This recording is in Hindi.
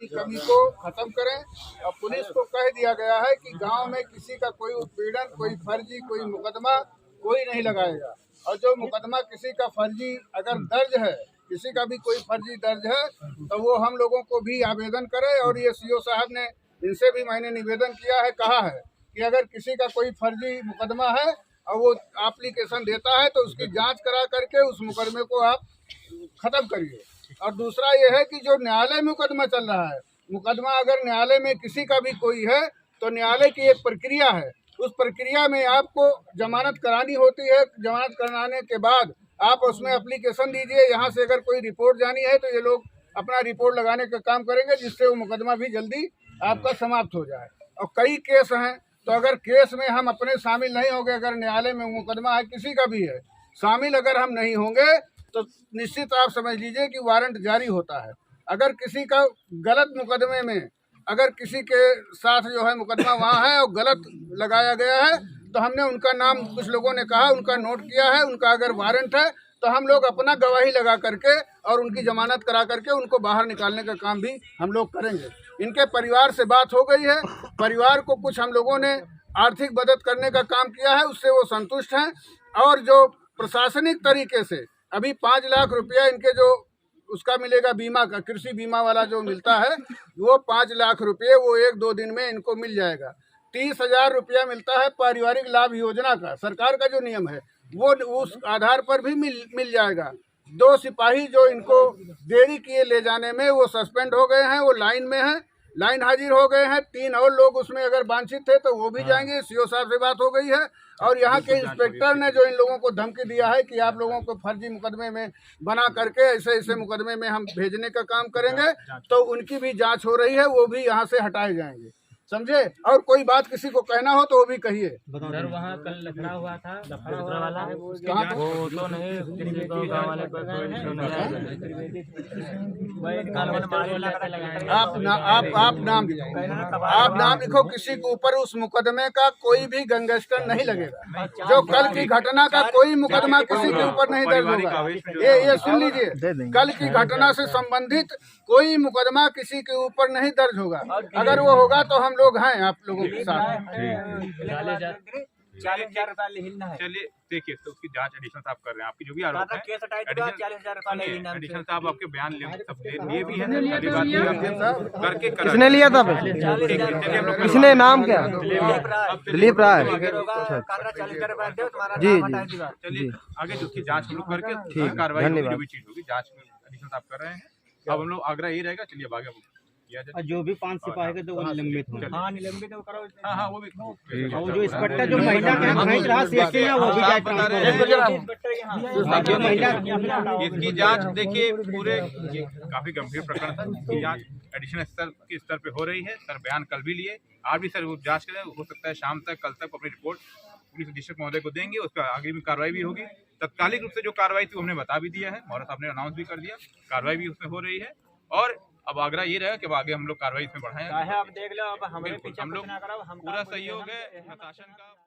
की कमी को खत्म करें। और पुलिस को कह दिया गया है कि गांव में किसी का कोई उत्पीड़न, कोई फर्जी, कोई मुकदमा कोई नहीं लगाएगा। और जो मुकदमा किसी का फर्जी अगर दर्ज है, किसी का भी कोई फर्जी दर्ज है, तो वो हम लोगों को भी आवेदन करे। और ये सीओ साहब ने, इनसे भी मैंने निवेदन किया है, कहा है कि अगर किसी का कोई फर्जी मुकदमा है और वो एप्लीकेशन देता है तो उसकी जांच करा करके उस मुकदमे को आप खत्म करिए। और दूसरा ये है कि जो न्यायालय में मुकदमा चल रहा है, मुकदमा अगर न्यायालय में किसी का भी कोई है तो न्यायालय की एक प्रक्रिया है, उस प्रक्रिया में आपको जमानत करानी होती है। जमानत कराने के बाद आप उसमें एप्लीकेशन दीजिए। यहाँ से अगर कोई रिपोर्ट जानी है तो ये लोग अपना रिपोर्ट लगाने का काम करेंगे, जिससे वो मुकदमा भी जल्दी आपका समाप्त हो जाए। और कई केस हैं, तो अगर केस में हम अपने शामिल नहीं होंगे, अगर न्यायालय में मुकदमा है किसी का भी है, शामिल अगर हम नहीं होंगे तो निश्चित आप समझ लीजिए कि वारंट जारी होता है। अगर किसी का गलत मुकदमे में, अगर किसी के साथ जो है मुकदमा वहाँ है और गलत लगाया गया है, तो हमने उनका नाम, कुछ लोगों ने कहा, उनका नोट किया है, उनका अगर वारंट है तो हम लोग अपना गवाही लगा करके और उनकी जमानत करा करके उनको बाहर निकालने का काम भी हम लोग करेंगे। इनके परिवार से बात हो गई है, परिवार को कुछ हम लोगों ने आर्थिक मदद करने का काम किया है, उससे वो संतुष्ट हैं। और जो प्रशासनिक तरीके से अभी 5 लाख रुपया इनके जो उसका मिलेगा, बीमा का, कृषि बीमा वाला जो मिलता है, वो 5 लाख रुपये वो 1-2 दिन में इनको मिल जाएगा। 30,000 रुपया मिलता है पारिवारिक लाभ योजना का, सरकार का जो नियम है वो उस आधार पर भी मिल जाएगा। 2 सिपाही जो इनको देरी किए ले जाने में, वो सस्पेंड हो गए हैं, वो लाइन में हैं, लाइन हाजिर हो गए हैं। 3 और लोग उसमें अगर वांछित थे तो वो भी जाएंगे। सीओ साहब से बात हो गई है। और यहाँ के इंस्पेक्टर ने जो इन लोगों को धमकी दिया है कि आप लोगों को फर्जी मुकदमे में बना करके ऐसे ऐसे मुकदमे में हम भेजने का काम करेंगे, तो उनकी भी जांच हो रही है, वो भी यहाँ से हटाए जाएंगे, समझे। और कोई बात किसी को कहना हो तो वो भी कहिए। सर वहाँ कल लफड़ा हुआ था, लफड़ा वाला कहाँ पर? वो तो नहीं, किसी को गाँव वाले पर आप नाम लिखो। किसी के ऊपर उस मुकदमे का कोई भी गैंगस्टर नहीं लगेगा। जो कल की घटना का कोई मुकदमा किसी के ऊपर नहीं दर्ज होगा। ये सुन लीजिए, कल की घटना से संबंधित कोई मुकदमा किसी के ऊपर नहीं दर्ज होगा। अगर वो होगा तो हम लोग हैं आप लोगों के साथ। 40,000 रुपया लेना है। चलिए देखिए, तो उसकी जांच एडिशनल साहब कर रहे हैं, आपकी जो भी आरोप है। 40,000 रुपया लेना है। एडिशनल साहब आपके बयान लिए भी है, सारी बात करके किसने लिया था? किसने? नाम क्या? दिलीप राय। जी जी, चलिए आगे जो उसकी जांच हम लोग करके कार्रवाई जो भी चीज होगी जांच में एडिशनल साहब कर रहे हैं। अब हम लोग आग्रह ये रहेगा, चलिए अब आगे और जो भी 5 सिपाही के तो वो निलंबित हो। हाँ निलंबित करो। हाँ वो भी। और जो इंस्पेक्टर जो महिला के यहाँ भेज रहा सेफ्टी है, वो भी जो महिला, इसकी जांच देखिए, पूरे काफी गंभीर प्रकरण था। इसकी जांच एडिशनल स्तर पे हो रही है। सर बयान कल भी लिए, आज भी सर वो जांच करें। हो सकता है शाम तक, कल तक अपनी रिपोर्ट पुलिस अधीक्षक महोदय को देंगे, उसका आगे भी कार्रवाई भी होगी। तत्कालिक रूप से जो कार्रवाई थी हमने बता भी दिया है, मौर्य साहब ने अनाउंस भी कर दिया, कार्रवाई भी उसमें हो रही है। और अब आग्रह ये रहेगा कि अब आगे हम लोग कार्रवाई इसमें बढ़ाएं। अब देख लो, अब हमारे पीछे हम लोग पूरा सहयोग है प्रशासन का।